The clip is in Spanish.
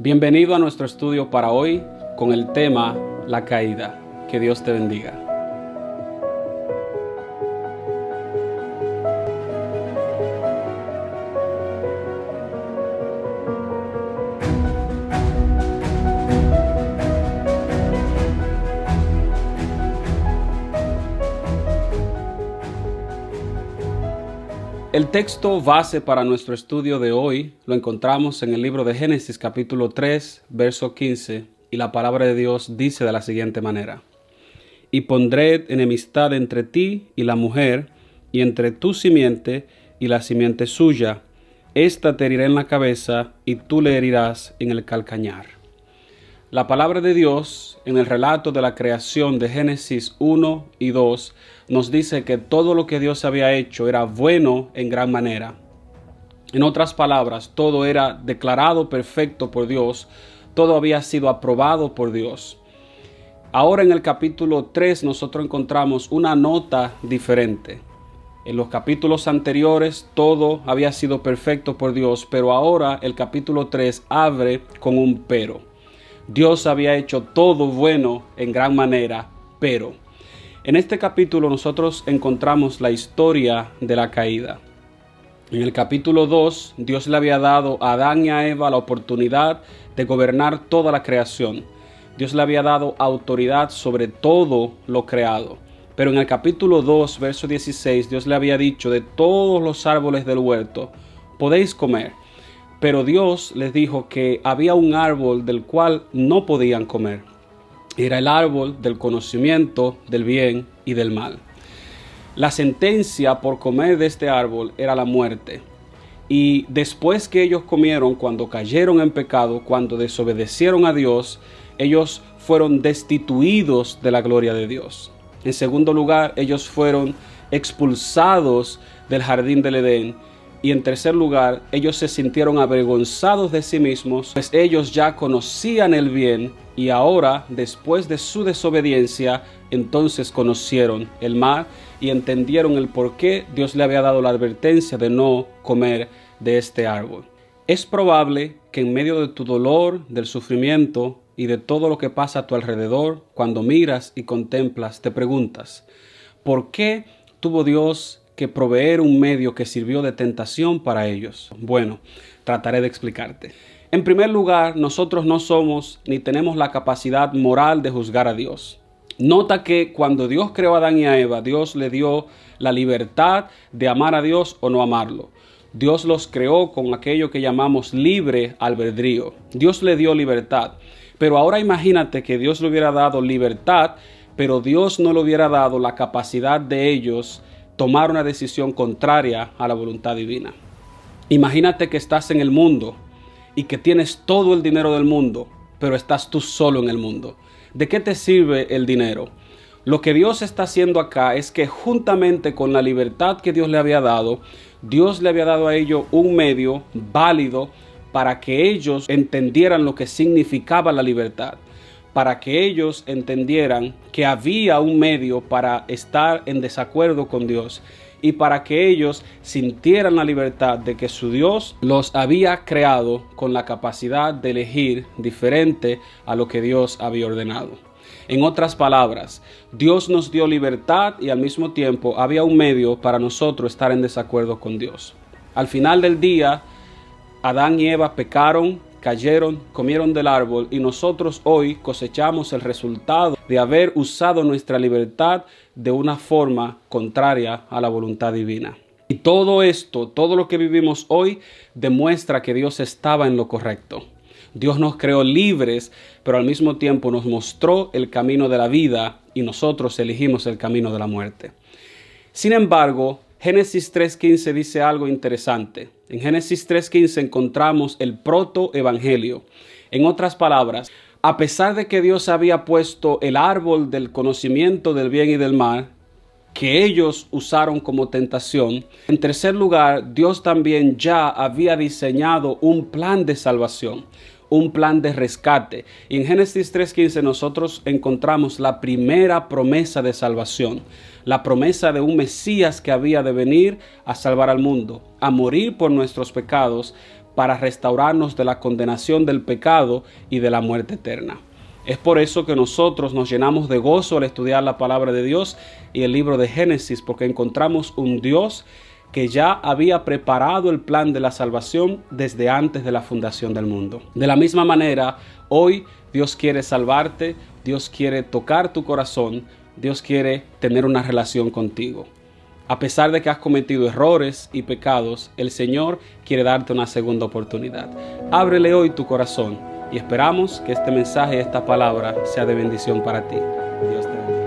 Bienvenido a nuestro estudio para hoy con el tema La caída. Que Dios te bendiga. El texto base para nuestro estudio de hoy lo encontramos en el libro de Génesis capítulo 3, verso 15, y la palabra de Dios dice de la siguiente manera: Y pondré enemistad entre ti y la mujer, y entre tu simiente y la simiente suya. Esta te herirá en la cabeza, y tú le herirás en el calcañar. La palabra de Dios, en el relato de la creación de Génesis 1 y 2, nos dice que todo lo que Dios había hecho era bueno en gran manera. En otras palabras, todo era declarado perfecto por Dios, todo había sido aprobado por Dios. Ahora en el capítulo 3 nosotros encontramos una nota diferente. En los capítulos anteriores todo había sido perfecto por Dios, pero ahora el capítulo 3 abre con un pero. Dios había hecho todo bueno en gran manera, pero en este capítulo nosotros encontramos la historia de la caída. En el capítulo 2, Dios le había dado a Adán y a Eva la oportunidad de gobernar toda la creación. Dios le había dado autoridad sobre todo lo creado. Pero en el capítulo 2, verso 16, Dios le había dicho: de todos los árboles del huerto podéis comer. Pero Dios les dijo que había un árbol del cual no podían comer. Era el árbol del conocimiento del bien y del mal. La sentencia por comer de este árbol era la muerte. Y después que ellos comieron, cuando cayeron en pecado, cuando desobedecieron a Dios, ellos fueron destituidos de la gloria de Dios. En segundo lugar, ellos fueron expulsados del jardín del Edén. Y en tercer lugar, ellos se sintieron avergonzados de sí mismos, pues ellos ya conocían el bien y ahora, después de su desobediencia, entonces conocieron el mal y entendieron el por qué Dios le había dado la advertencia de no comer de este árbol. Es probable que en medio de tu dolor, del sufrimiento y de todo lo que pasa a tu alrededor, cuando miras y contemplas, te preguntas: ¿por qué tuvo Dios que proveer un medio que sirvió de tentación para ellos? Bueno, trataré de explicarte. En primer lugar, nosotros no somos ni tenemos la capacidad moral de juzgar a Dios. Nota que cuando Dios creó a Adán y a Eva, Dios le dio la libertad de amar a Dios o no amarlo. Dios los creó con aquello que llamamos libre albedrío. Dios le dio libertad. Pero ahora imagínate que Dios le hubiera dado libertad, pero Dios no le hubiera dado la capacidad de ellos tomar una decisión contraria a la voluntad divina. Imagínate que estás en el mundo y que tienes todo el dinero del mundo, pero estás tú solo en el mundo. ¿De qué te sirve el dinero? Lo que Dios está haciendo acá es que juntamente con la libertad que Dios le había dado, Dios le había dado a ellos un medio válido para que ellos entendieran lo que significaba la libertad, para que ellos entendieran que había un medio para estar en desacuerdo con Dios y para que ellos sintieran la libertad de que su Dios los había creado con la capacidad de elegir diferente a lo que Dios había ordenado. En otras palabras, Dios nos dio libertad y al mismo tiempo había un medio para nosotros estar en desacuerdo con Dios. Al final del día, Adán y Eva pecaron, cayeron, comieron del árbol y nosotros hoy cosechamos el resultado de haber usado nuestra libertad de una forma contraria a la voluntad divina. Y todo esto, todo lo que vivimos hoy, demuestra que Dios estaba en lo correcto. Dios nos creó libres, pero al mismo tiempo nos mostró el camino de la vida y nosotros elegimos el camino de la muerte. Sin embargo, Génesis 3.15 dice algo interesante. En Génesis 3.15 encontramos el protoevangelio. En otras palabras, a pesar de que Dios había puesto el árbol del conocimiento del bien y del mal, que ellos usaron como tentación, en tercer lugar, Dios también ya había diseñado un plan de salvación, un plan de rescate. Y en Génesis 3.15 nosotros encontramos la primera promesa de salvación, la promesa de un Mesías que había de venir a salvar al mundo, a morir por nuestros pecados, para restaurarnos de la condenación del pecado y de la muerte eterna. Es por eso que nosotros nos llenamos de gozo al estudiar la palabra de Dios y el libro de Génesis, porque encontramos un Dios que ya había preparado el plan de la salvación desde antes de la fundación del mundo. De la misma manera, hoy Dios quiere salvarte, Dios quiere tocar tu corazón, Dios quiere tener una relación contigo. A pesar de que has cometido errores y pecados, el Señor quiere darte una segunda oportunidad. Ábrele hoy tu corazón y esperamos que este mensaje, esta palabra, sea de bendición para ti. Dios te bendiga.